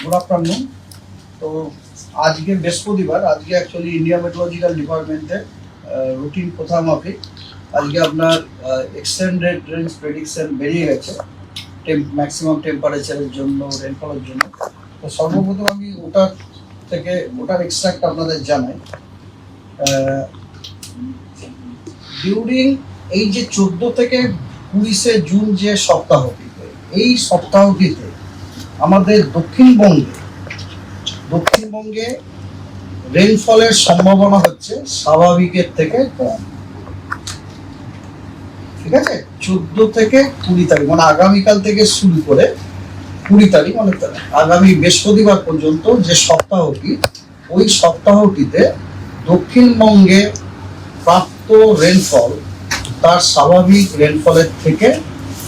Good afternoon. তো আজকে বৃহস্পতিবার, আজকে অ্যাকচুয়ালি ইন্ডিয়া মেট্রোলজিক্যাল ডিপার্টমেন্টের রুটিন কথা মাফিক আজকে আপনার এক্সটেন্ডেড রেঞ্জ প্রেডিকশন বেরিয়ে গেছে ম্যাক্সিমাম টেম্পারেচারের জন্য, রেনফলের জন্য। তো সর্বপ্রথম আমি ওটার এক্সট্রাক্ট আপনাদের জানাই। ডিউরিং এই যে 14 থেকে 20 জুন যে সপ্তাহটিতে, এই সপ্তাহটিতে আমাদের দক্ষিণবঙ্গে রেইনফলের সম্ভাবনা হচ্ছে স্বাভাবিকের থেকে কম। ঠিক আছে, 14 থেকে 20 তারিখ মানে আগামীকাল থেকে শুরু করে 20 তারিখ মানে আগামী বৃহস্পতিবার পর্যন্ত যে সপ্তাহটি, ওই সপ্তাহটিতে দক্ষিণবঙ্গে প্রাপ্ত রেইনফল তার স্বাভাবিক রেইনফলের থেকে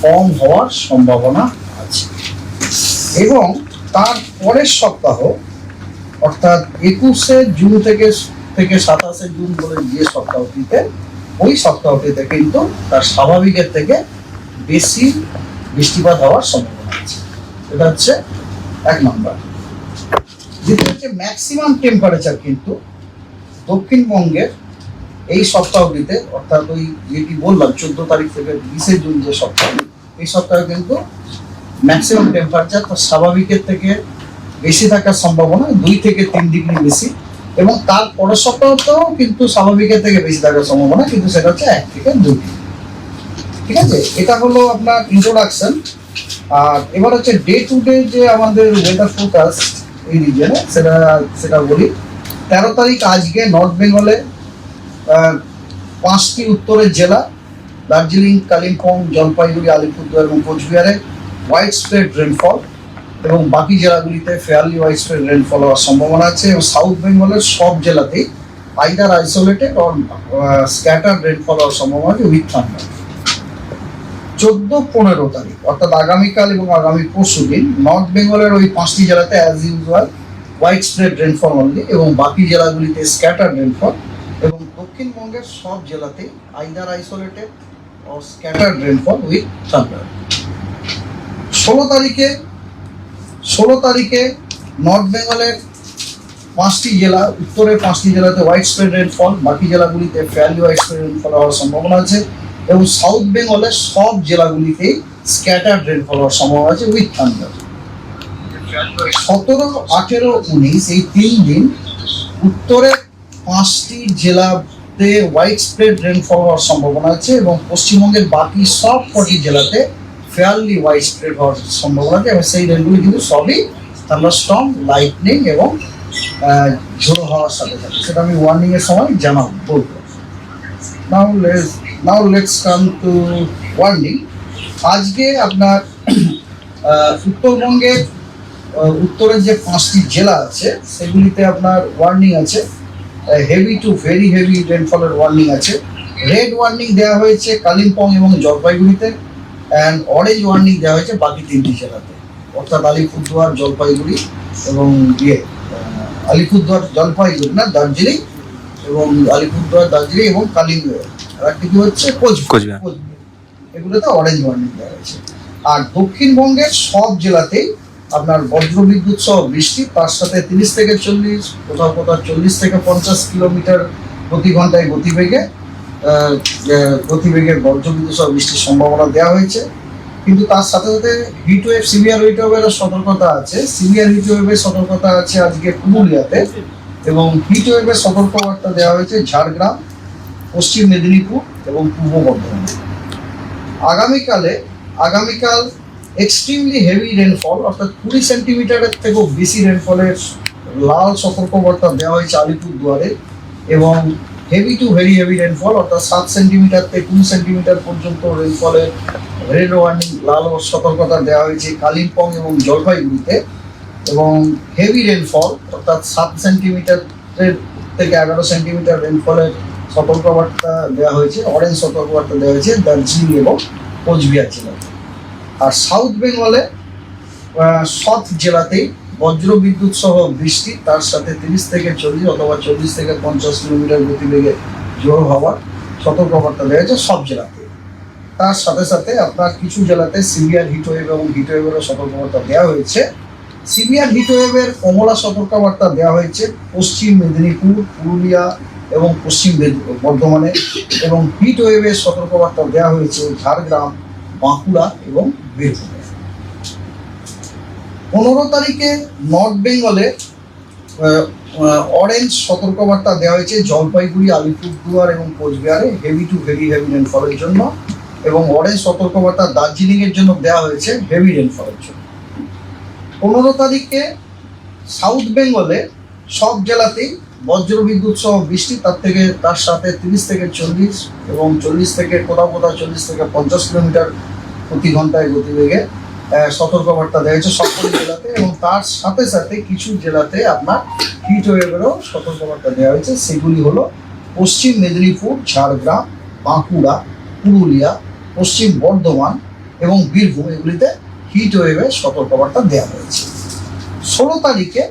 কম হওয়ার সম্ভাবনা আছে। এবং তার পরের সপ্তাহ অর্থাৎ 21 জুন থেকে 27 জুন বলে যে সপ্তাহটিতে, ওই সপ্তাহটিতে কিন্তু তার স্বাভাবিকের থেকে বেশি বৃষ্টিপাত হওয়ার সম্ভাবনা আছে। এটা হচ্ছে 1 নম্বর। দ্বিতীয় হচ্ছে ম্যাক্সিমাম টেম্পারেচার কিন্তু দক্ষিণবঙ্গের এই সপ্তাহটিতে, অর্থাৎ ওই যেটি বললাম 14 তারিখ থেকে 20 জুন যে সপ্তাহ, এই সপ্তাহে কিন্তু ম্যাক্সিমাম টেম্পারেচার তার স্বাভাবিকের থেকে বেশি থাকার সম্ভাবনা 2 থেকে 3 ডিগ্রি বেশি। এবং তার পরের সপ্তাহতেও কিন্তু স্বাভাবিকের থেকে বেশি থাকার সম্ভাবনা, কিন্তু সেটা হচ্ছে 1 থেকে 2 ডিগ্রি। ঠিক আছে, এটা হলো আপনার ইন্ট্রোডাকশন। আর এবার হচ্ছে ডে টু ডে যে আমাদের ওয়েদার ফোরকাস্ট এই রিজনে, সেটা বলি। 13 তারিখ আজকে নর্থ বেঙ্গলে 5টি উত্তরের জেলা দার্জিলিং, কালিম্পং, জলপাইগুড়ি, আলিপুরদুয়ার এবং কোচবিহারে হোয়াইট স্প্রেড রেনফল, এবং বাকি জেলাগুলিতে ফেয়ারলি হোয়াইট স্প্রেড রেনফল হওয়ার সম্ভাবনা আছে। এবং সাউথ বেঙ্গলের সব জেলাতেই either isolated or scatter rainfall হওয়ার সম্ভাবনা আছে উইথ থান্ডার। 14-15 তারিখ অর্থাৎ আগামীকাল এবং আগামী পরশু দিন নর্থ বেঙ্গলের ওই 5টি জেলাতে as usual white spread rainfall only, এবং বাকি জেলাগুলিতে স্ক্যাটার রেনফল। এবং দক্ষিণবঙ্গের সব জেলাতেই either isolated or scatter rainfall with thunder. 16 তারিখে নর্থ বেঙ্গলের 5টি জেলা, উত্তরের 5টি জেলাতে হোয়াইট স্প্রেড রেনফল, বাকি জেলাগুলিতে ফেয়ারলি হোয়াইট স্প্রেড রেনফল হওয়ার সম্ভাবনা আছে। এবং সাউথ বেঙ্গলের সব জেলাগুলিতেই স্ক্যাটার্ড রেনফল হওয়ার সম্ভাবনা আছে উইথ থান্ডার। 17, 18, 19 এই 3 দিন উত্তরের 5টি জেলাতে হোয়াইট স্প্রেড রেনফল হওয়ার সম্ভাবনা আছে, এবং পশ্চিমবঙ্গের বাকি সব কটি জেলাতে ফেয়ারলি হোয়াইট স্প্রেড হওয়ার সম্ভাবনা আছে। এবং সেই রেনগুলি কিন্তু সবই থান্ডারস্টর্ম, লাইটনিং এবং ঝোড়ো হওয়ার সাথে সাথে, সেটা আমি ওয়ার্নিং এর সময় বলবো। Now let's come to warning. আজকে আপনার উত্তরবঙ্গের উত্তরের যে 5টি জেলা আছে সেগুলিতে আপনার ওয়ার্নিং আছে, হেভি টু ভেরি হেভি রেনফলের ওয়ার্নিং আছে। রেড ওয়ার্নিং দেওয়া হয়েছে কালিম্পং এবং জলপাইগুড়িতে, অ্যান্ড অরেঞ্জ ওয়ার্নিং দেওয়া হয়েছে বাকি 3টি জেলাতে, অর্থাৎ আলিপুরদুয়ার, জলপাইগুড়ি এবং আলিপুরদুয়ার, জলপাইগুড়ি না, দার্জিলিং, এবং আলিপুরদুয়ার, দার্জিলিং এবং কালিম্পং, আর একটা কি হচ্ছে কোচবিহার, এগুলোতে অরেঞ্জ ওয়ার্নিং দেওয়া হয়েছে। আর দক্ষিণবঙ্গের সব জেলাতেই আপনার বজ্রবিদ্যুৎ সহ বৃষ্টি, তার সাথে 30 থেকে 40, কোথাও 40 থেকে 50 কিলোমিটার প্রতি ঘন্টায় গতিবেগে বজ্রবিদ্যুৎ সহ বৃষ্টির সম্ভাবনা দেওয়া হয়েছে। কিন্তু তার সাথে সাথে হিট ওয়েভ, সিভিয়ার হিট ওয়েভের সতর্কতা আছে। সিভিয়ার হিট ওয়েভের সতর্কতা আছে আজকে পুরুলিয়াতে, এবং হিট ওয়েভের সতর্কবার্তা দেওয়া হয়েছে ঝাড়গ্রাম, পশ্চিম মেদিনীপুর এবং পূর্ব বর্ধমানে। আগামীকাল এক্সট্রিমলি হেভি রেনফল অর্থাৎ 20 সেন্টিমিটারের থেকেও বেশি রেনফলের লাল সতর্কবার্তা দেওয়া হয়েছে আলিপুরদুয়ারে, এবং heavy to very heavy rainfall অর্থাৎ 7 সেন্টিমিটার থেকে 20 সেন্টিমিটার পর্যন্ত রেনফলের রেড ওয়ার্নিং, লাল সতর্কতা দেওয়া হয়েছে কালিম্পং এবং জলপাইগুড়িতে। এবং হেভি রেনফল অর্থাৎ 7 সেন্টিমিটার থেকে 11 সেন্টিমিটার রেনফলের সতর্কবার্তা দেওয়া হয়েছে, অরেঞ্জ সতর্কবার্তা দেওয়া হয়েছে দার্জিলিং এবং কোচবিহার জেলাতে। আর সাউথ বেঙ্গলে সব জেলাতেই বজ্রবিদ্যুৎ সহ বৃষ্টি, তার সাথে 30 থেকে 40 অথবা 40 থেকে 50 কিলোমিটার গতিবেগে ঝোড়ো হওয়ার সতর্কবার্তা দেওয়া হয়েছে সব জেলাতে। তার সাথে সাথে আপনার কিছু জেলাতে সিভিয়ার হিট ওয়েভ এবং হিট ওয়েভেরও সতর্কবার্তা দেওয়া হয়েছে। সিভিয়ার হিটওয়েভের কমলা সতর্কবার্তা দেওয়া হয়েছে পশ্চিম মেদিনীপুর, পুরুলিয়া এবং পশ্চিম বর্ধমানে, এবং হিটওয়েভের সতর্কবার্তা দেওয়া হয়েছে ঝাড়গ্রাম, বাঁকুড়া এবং বীরভূমে। 15 তারিখে নর্থ বেঙ্গলে অরেঞ্জ সতর্কবার্তা দেওয়া হয়েছে জলপাইগুড়ি, আলিপুরদুয়ার এবং কোচবিহারে হেভি টু ভেরি হেভি রেনফলের জন্য, এবং অরেঞ্জ সতর্কবার্তা দার্জিলিংয়ের জন্য দেওয়া হয়েছে হেভি রেনফলের জন্য। 15 তারিখে সাউথ বেঙ্গলে সব জেলাতেই বজ্রবিদ্যুৎ সহ বৃষ্টি, তার সাথে 30 থেকে 40 এবং 40 থেকে কোথাও 40 থেকে 50 কিলোমিটার প্রতি ঘন্টায় গতিবেগে সতর্কবার্তা দেওয়া হয়েছে সকল জেলাতে, এবং তার সাথে সাথে কিছু জেলাতে আপনার হিট ওয়েভেরও সতর্কবার্তা দেওয়া হয়েছে। সেগুলি হলো পশ্চিম মেদিনীপুর, ঝাড়গ্রাম, বাঁকুড়া, পুরুলিয়া, পশ্চিম বর্ধমান এবং বীরভূম, এগুলিতে হিট ওয়েভের সতর্কবার্তা দেওয়া হয়েছে। 16 তারিখে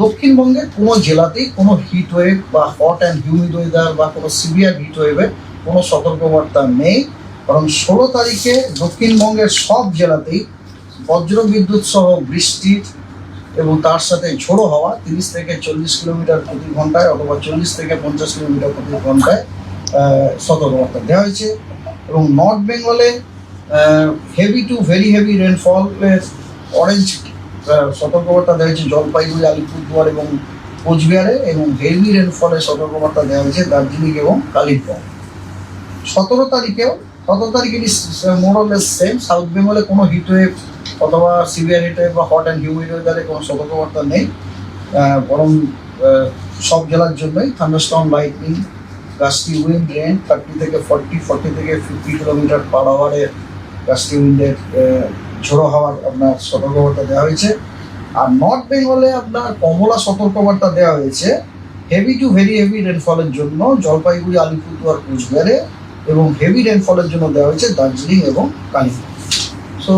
দক্ষিণবঙ্গের কোনো জেলাতেই কোনো হিট ওয়েভ বা হট অ্যান্ড হিউমিড ওয়েদার বা কোনো সিভিয়ার হিট ওয়েভের কোনো সতর্কবার্তা নেই, কারণ 16 তারিখে দক্ষিণবঙ্গের সব জেলাতেই বজ্রবিদ্যুৎ সহ বৃষ্টি এবং তার সাথে ঝোড়ো হাওয়া 30 থেকে 40 কিলোমিটার প্রতি ঘন্টায় অথবা 40 থেকে 50 কিলোমিটার প্রতি ঘন্টায় সতর্কবার্তা দেওয়া হয়েছে। এবং নর্থ বেঙ্গলে হেভি টু ভেরি হেভি রেনফলের অরেঞ্জ সতর্কবার্তা দেওয়া হয়েছে জলপাইগুড়ি, আলিপুরদুয়ার এবং কোচবিহারে, এবং হেভি রেনফলের সতর্কবার্তা দেওয়া হয়েছে দার্জিলিং এবং কালিম্পং। 17 তারিখে মোরলেস সেম, সাউথ বেঙ্গলে কোনো হিটওয়েভ অথবা সিভিয়ার হিটওয়েভ বা হট অ্যান্ড হিউমিড ওয়েদারে কোনো সতর্কবার্তা নেই, বরং সব জেলার জন্যই thunderstorm, lightning, gusty wind, rain 30 থেকে 40 থেকে 50 কিলোমিটার পার আওয়ারের গাস্টি উইন্ডের ঝোড়ো হাওয়ার আপনার সতর্কবার্তা দেওয়া হয়েছে। আর নর্থ বেঙ্গলে আপনার কমলা সতর্কবার্তা দেওয়া হয়েছে হেভি টু ভেরি হেভি রেনফলের জন্য জলপাইগুড়ি, আলিপুরদুয়ার, কোচবিহারে, এবং হেভি রেনফলের জন্য দেওয়া হয়েছে দার্জিলিং এবং কালিম্পং। সো